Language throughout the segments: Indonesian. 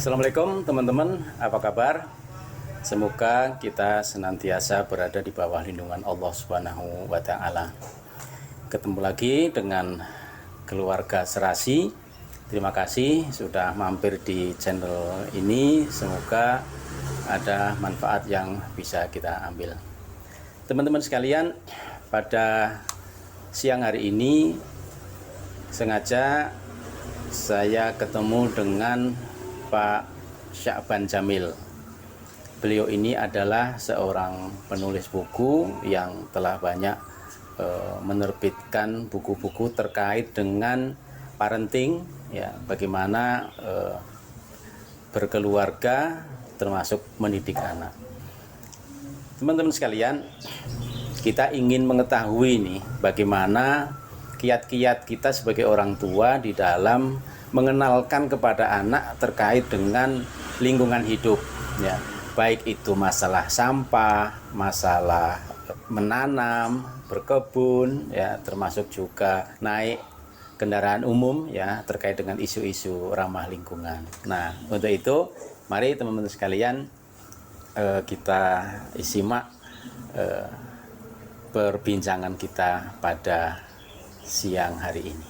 Assalamualaikum teman-teman, apa kabar? Semoga kita senantiasa berada di bawah lindungan Allah Subhanahu wa Ta'ala. Ketemu lagi dengan keluarga Serasi. Terima kasih sudah mampir di channel ini. Semoga ada manfaat yang bisa kita ambil. Teman-teman sekalian, pada siang hari ini sengaja saya ketemu dengan Pak Sya'ban Jamil. Beliau ini adalah seorang penulis buku yang telah banyak menerbitkan buku-buku terkait dengan parenting, ya, bagaimana berkeluarga termasuk mendidik anak. Teman-teman sekalian, kita ingin mengetahui nih bagaimana kiat-kiat kita sebagai orang tua di dalam mengenalkan kepada anak terkait dengan lingkungan hidup, ya, baik itu masalah sampah, masalah menanam, berkebun, ya, termasuk juga naik kendaraan umum, ya, terkait dengan isu-isu ramah lingkungan. Nah, untuk itu mari teman-teman sekalian kita simak perbincangan kita pada siang hari ini.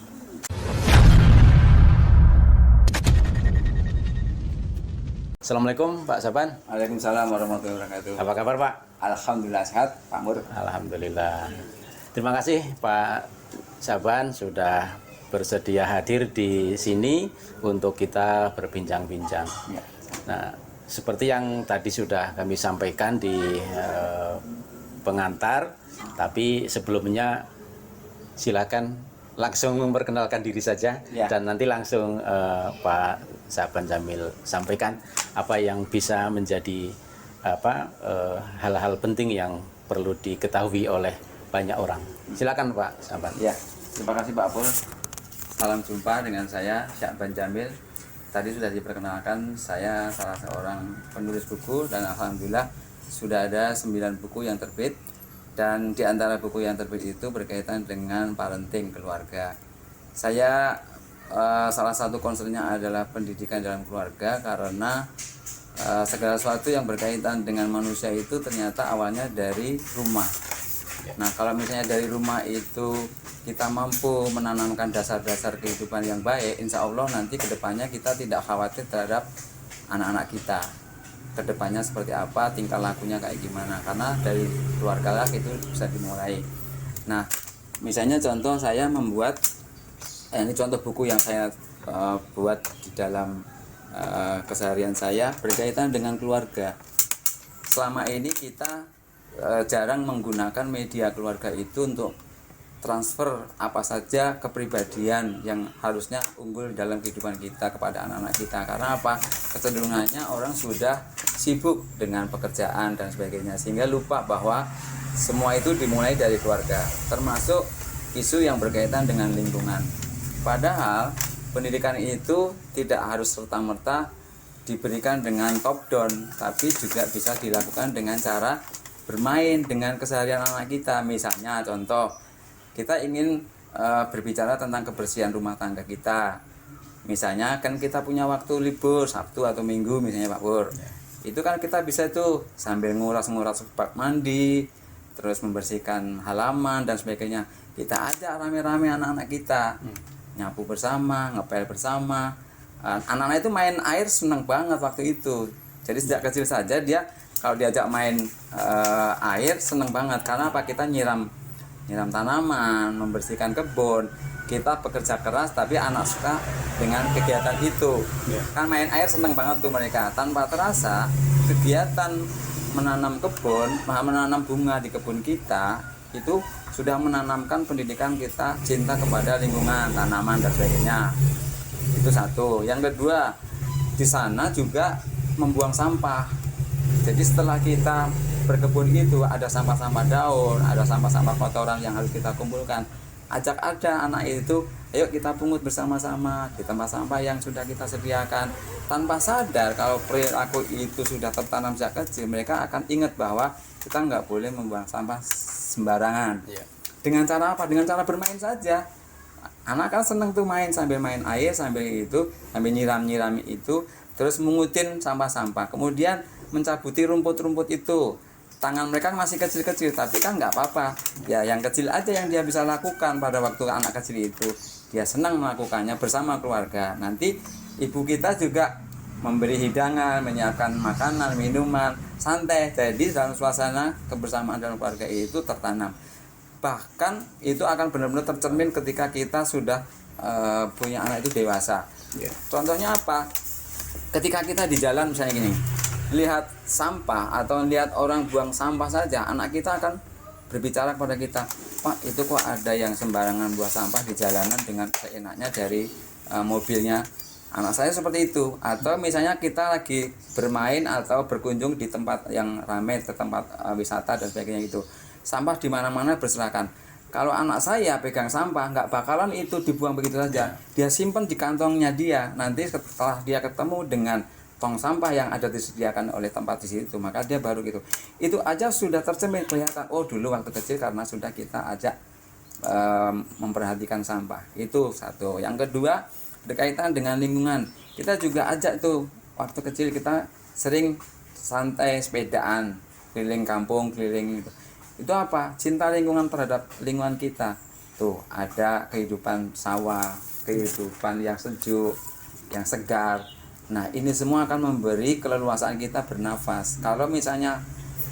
Assalamualaikum Pak Sya'ban. Waalaikumsalam warahmatullahi wabarakatuh. Apa kabar Pak? Alhamdulillah sehat, Pak Mur. Alhamdulillah. Terima kasih Pak Sya'ban sudah bersedia hadir di sini untuk kita berbincang-bincang. Ya. Nah, seperti yang tadi sudah kami sampaikan di pengantar, tapi sebelumnya silakan langsung memperkenalkan diri saja, ya. Dan nanti langsung Pak Sya'ban Jamil sampaikan apa yang bisa menjadi hal-hal penting yang perlu diketahui oleh banyak orang. Silakan Pak Sya'ban. Ya, terima kasih Pak Pur. Salam jumpa dengan saya Sya'ban Jamil. Tadi sudah diperkenalkan, saya salah seorang penulis buku dan alhamdulillah sudah ada 9 buku yang terbit. Dan di antara buku yang terbit itu berkaitan dengan parenting keluarga. Saya salah satu concernnya adalah pendidikan dalam keluarga, karena segala sesuatu yang berkaitan dengan manusia itu ternyata awalnya dari rumah. Nah, kalau misalnya dari rumah itu kita mampu menanamkan dasar-dasar kehidupan yang baik, insya Allah nanti kedepannya kita tidak khawatir terhadap anak-anak kita. Kedepannya seperti apa, tingkah lakunya kayak gimana, karena dari keluarga lah itu bisa dimulai. Nah, misalnya contoh saya membuat ini contoh buku yang saya buat di dalam keseharian saya berkaitan dengan keluarga. Selama ini kita jarang menggunakan media keluarga itu untuk transfer apa saja kepribadian yang harusnya unggul dalam kehidupan kita kepada anak-anak kita. Karena apa? Kecenderungannya orang sudah sibuk dengan pekerjaan dan sebagainya, sehingga lupa bahwa semua itu dimulai dari keluarga, termasuk isu yang berkaitan dengan lingkungan. Padahal pendidikan itu tidak harus serta-merta diberikan dengan top down, tapi juga bisa dilakukan dengan cara bermain dengan keseharian anak kita. Misalnya contoh, kita ingin berbicara tentang kebersihan rumah tangga kita. Misalnya kan kita punya waktu libur Sabtu atau Minggu misalnya Pak Pur. Itu kan kita bisa tuh sambil nguras-nguras bak mandi, terus membersihkan halaman dan sebagainya. Kita ajak rame-rame anak-anak kita, nyapu bersama, ngepel bersama. Anak-anak itu main air senang banget waktu itu. Jadi sejak kecil saja dia kalau diajak main air senang banget. Karena apa? Kita nyiram tanaman, membersihkan kebun, kita bekerja keras tapi anak suka dengan kegiatan itu. Kan main air seneng banget tuh mereka. Tanpa terasa kegiatan menanam kebun, menanam bunga di kebun kita itu sudah menanamkan pendidikan kita cinta kepada lingkungan, tanaman dan sebagainya. Itu satu. Yang kedua, di sana juga membuang sampah. Jadi setelah kita berkebun itu ada sampah-sampah daun, ada sampah-sampah kotoran yang harus kita kumpulkan. Ajak ada anak itu, ayo kita pungut bersama-sama di tempat sampah yang sudah kita sediakan. Tanpa sadar kalau perilaku itu sudah tertanam sejak kecil, mereka akan ingat bahwa kita nggak boleh membuang sampah sembarangan. Dengan cara apa? Dengan cara bermain saja. Anak kan seneng tuh main, sambil main air, sambil nyiram-nyiram itu terus mengutin sampah-sampah, kemudian mencabuti rumput-rumput itu. Tangan mereka masih kecil-kecil, tapi kan nggak apa-apa. Ya, yang kecil aja yang dia bisa lakukan pada waktu anak kecil itu. Dia senang melakukannya bersama keluarga. Nanti ibu kita juga memberi hidangan, menyiapkan makanan, minuman, santai. Jadi dalam suasana kebersamaan dalam keluarga itu tertanam. Bahkan itu akan benar-benar tercermin ketika kita sudah punya anak itu dewasa. Contohnya apa? Ketika kita di jalan misalnya gini, lihat sampah atau lihat orang buang sampah saja, anak kita akan berbicara kepada kita, Pak, itu kok ada yang sembarangan buang sampah di jalanan dengan seenaknya dari mobilnya. Anak saya seperti itu. Atau misalnya kita lagi bermain atau berkunjung di tempat yang ramai, ke tempat wisata dan sebagainya gitu, sampah di mana-mana berserakan. Kalau anak saya pegang sampah, nggak bakalan itu dibuang begitu saja. Dia simpan di kantongnya dia. Nanti setelah dia ketemu dengan tong sampah yang ada disediakan oleh tempat di situ, maka dia baru gitu. Itu aja sudah tercermin, kelihatan. Oh, dulu waktu kecil karena sudah kita ajak memperhatikan sampah. Itu satu. Yang kedua, berkaitan dengan lingkungan. Kita juga ajak tuh waktu kecil kita sering santai sepedaan keliling kampung, keliling gitu. Itu apa? Cinta lingkungan terhadap lingkungan kita. Tuh, ada kehidupan sawah, kehidupan yang sejuk, yang segar. Nah, ini semua akan memberi keleluasaan kita bernafas. Kalau misalnya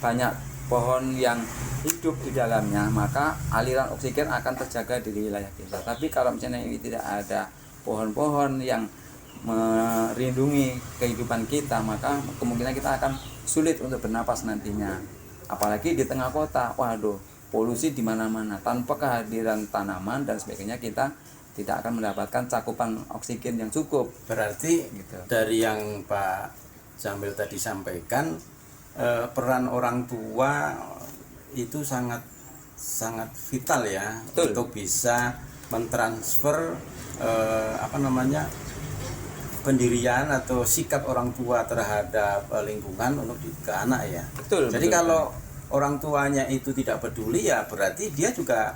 banyak pohon yang hidup di dalamnya, maka aliran oksigen akan terjaga di wilayah kita. Tapi kalau misalnya ini tidak ada pohon-pohon yang melindungi kehidupan kita, maka kemungkinan kita akan sulit untuk bernapas nantinya. Apalagi di tengah kota, waduh, polusi di mana-mana. Tanpa kehadiran tanaman dan sebagainya, kita tidak akan mendapatkan cakupan oksigen yang cukup. Berarti Gitu. dari yang Pak Jamil tadi sampaikan, peran orang tua itu sangat vital ya. Betul. Untuk bisa mentransfer pendirian atau sikap orang tua terhadap lingkungan untuk ke anak ya. Betul. Jadi betul. kalau orang tuanya itu tidak peduli, ya berarti dia juga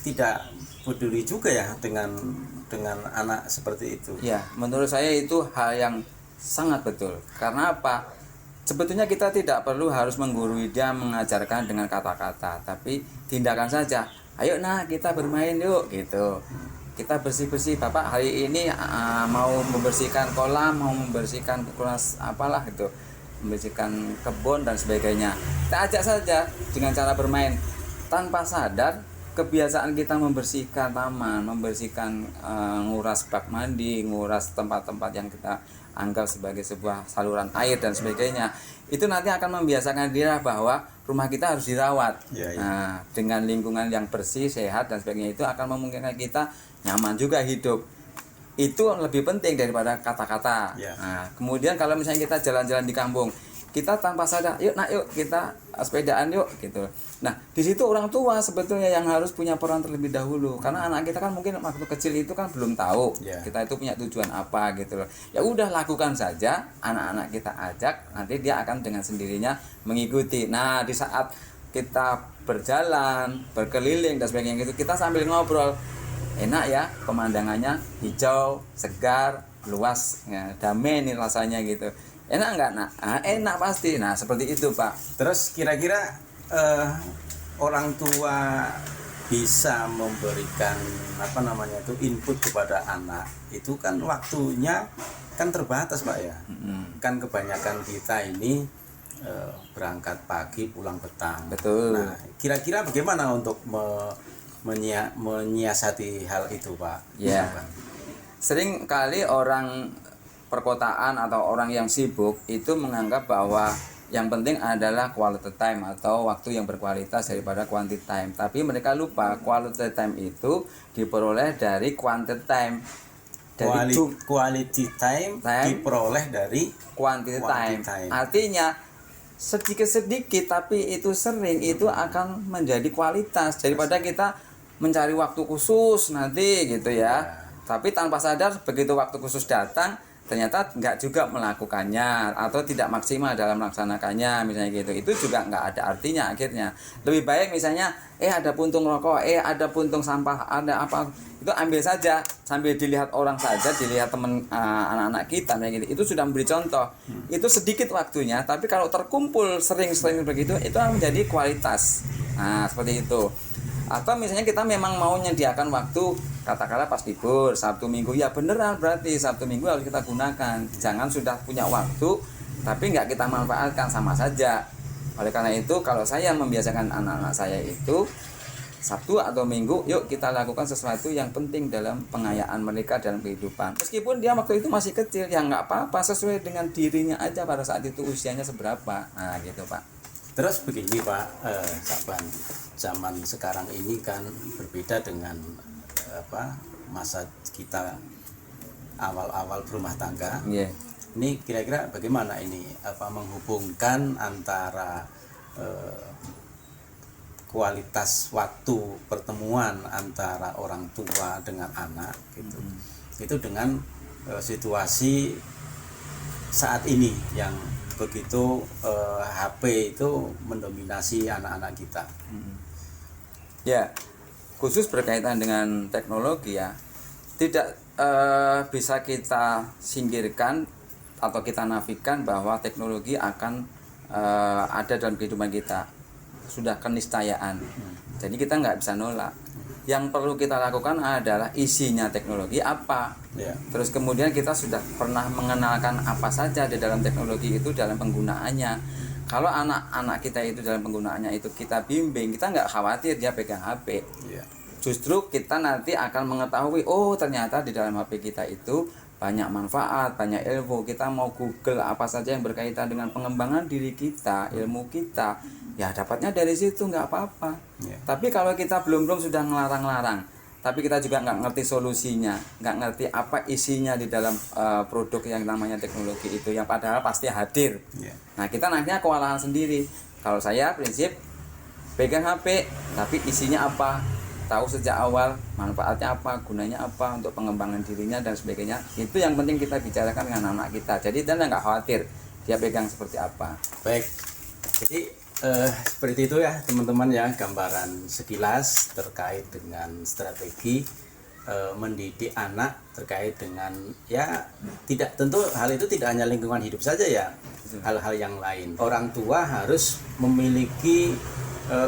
tidak peduli juga ya dengan anak seperti itu. Ya, menurut saya itu hal yang sangat betul. Karena apa? Sebetulnya kita tidak perlu harus menggurui dia, mengajarkan dengan kata-kata, tapi tindakan saja. Ayo nah, kita bermain yuk gitu. Kita bersih-bersih, Bapak hari ini mau membersihkan kolam, mau membersihkan kelas apalah gitu, membersihkan kebun dan sebagainya. Kita ajak saja dengan cara bermain. Tanpa sadar, kebiasaan kita membersihkan taman, membersihkan nguras bak mandi, nguras tempat-tempat yang kita anggap sebagai sebuah saluran air dan sebagainya, itu nanti akan membiasakan dia bahwa rumah kita harus dirawat. Nah, dengan lingkungan yang bersih, sehat dan sebagainya, itu akan memungkinkan kita nyaman juga hidup. Itu lebih penting daripada kata-kata. Nah, kemudian kalau misalnya kita jalan-jalan di kampung, kita tanpa sadar, yuk kita sepedaan yuk gitu. Nah, di situ orang tua sebetulnya yang harus punya peran terlebih dahulu, karena anak kita kan mungkin waktu kecil itu kan belum tahu kita itu punya tujuan apa gitu loh. Ya udah, lakukan saja, anak-anak kita ajak, nanti dia akan dengan sendirinya mengikuti. Nah, di saat kita berjalan, berkeliling dan sebagainya gitu, kita sambil ngobrol, enak ya pemandangannya, hijau, segar, luas, ya, damai nih rasanya gitu. Enak nggak? Nah, enak pasti. Nah, seperti itu, Pak. Terus kira-kira orang tua bisa memberikan input kepada anak itu kan waktunya kan terbatas, Pak ya. Kan kebanyakan kita ini berangkat pagi pulang petang. Betul. Nah, kira-kira bagaimana untuk menyiasati hal itu, Pak? Ya. Sering kali orang perkotaan atau orang yang sibuk itu menganggap bahwa yang penting adalah quality time atau waktu yang berkualitas daripada quantity time. Tapi mereka lupa quality time itu diperoleh dari quantity time. Dari quality time diperoleh dari quantity time. Artinya sedikit-sedikit tapi itu sering, itu akan menjadi kualitas daripada kita mencari waktu khusus nanti gitu ya. Tapi tanpa sadar begitu waktu khusus datang, ternyata nggak juga melakukannya atau tidak maksimal dalam melaksanakannya misalnya gitu, itu juga nggak ada artinya. Akhirnya lebih baik misalnya ada puntung rokok, ada puntung sampah, ada apa, itu ambil saja sambil dilihat orang saja, dilihat teman anak-anak kita kayak gitu, itu sudah memberi contoh. Itu sedikit waktunya, tapi kalau terkumpul sering-sering begitu, itu akan menjadi kualitas. Nah seperti itu. Atau misalnya kita memang mau menyediakan waktu, katakanlah pas libur Sabtu Minggu, ya beneran berarti Sabtu Minggu harus kita gunakan. Jangan sudah punya waktu tapi nggak kita manfaatkan, sama saja. Oleh karena itu kalau saya membiasakan anak-anak saya itu Sabtu atau Minggu, yuk kita lakukan sesuatu yang penting dalam pengayaan mereka dalam kehidupan. Meskipun dia waktu itu masih kecil, ya nggak apa-apa, sesuai dengan dirinya aja pada saat itu usianya seberapa. Nah gitu Pak. Terus begini Pak Saban, zaman sekarang ini kan berbeda dengan masa kita awal-awal berumah tangga. Yeah. Ini kira-kira bagaimana ini menghubungkan antara kualitas waktu pertemuan antara orang tua dengan anak gitu. Itu dengan situasi saat ini yang begitu HP itu mendominasi anak-anak kita. Ya, khusus berkaitan dengan teknologi ya, tidak bisa kita singkirkan atau kita nafikan bahwa teknologi akan ada dalam kehidupan kita. Sudah keniscayaan. Jadi kita nggak bisa nolak. Yang perlu kita lakukan adalah isinya teknologi apa. Terus kemudian kita sudah pernah mengenalkan apa saja di dalam teknologi itu dalam penggunaannya. Kalau anak-anak kita itu dalam penggunaannya itu kita bimbing, kita nggak khawatir dia pegang HP. Justru kita nanti akan mengetahui, oh ternyata di dalam HP kita itu banyak manfaat, banyak ilmu. Kita mau Google apa saja yang berkaitan dengan pengembangan diri kita, ilmu kita, ya dapatnya dari situ, nggak apa-apa. Tapi kalau kita belum sudah ngelarang-larang, tapi kita juga nggak ngerti solusinya, nggak ngerti apa isinya di dalam produk yang namanya teknologi itu, yang padahal pasti hadir. Nah kita nantinya kewalahan sendiri. Kalau saya prinsip pegang HP, tapi isinya apa, tahu sejak awal manfaatnya apa, gunanya apa untuk pengembangan dirinya dan sebagainya. Itu yang penting kita bicarakan dengan anak kita. Jadi dan nggak khawatir dia pegang seperti apa. Baik, jadi seperti itu ya teman-teman ya, gambaran sekilas terkait dengan strategi mendidik anak terkait dengan ya tidak, tentu hal itu tidak hanya lingkungan hidup saja ya, hal-hal yang lain. Orang tua harus memiliki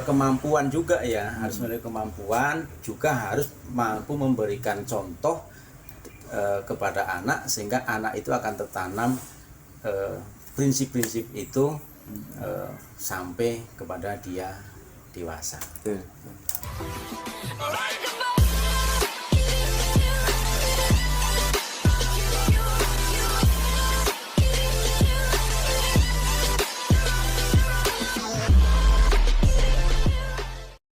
kemampuan juga ya, harus memiliki kemampuan, juga harus mampu memberikan contoh kepada anak sehingga anak itu akan tertanam prinsip-prinsip itu sampai kepada dia dewasa.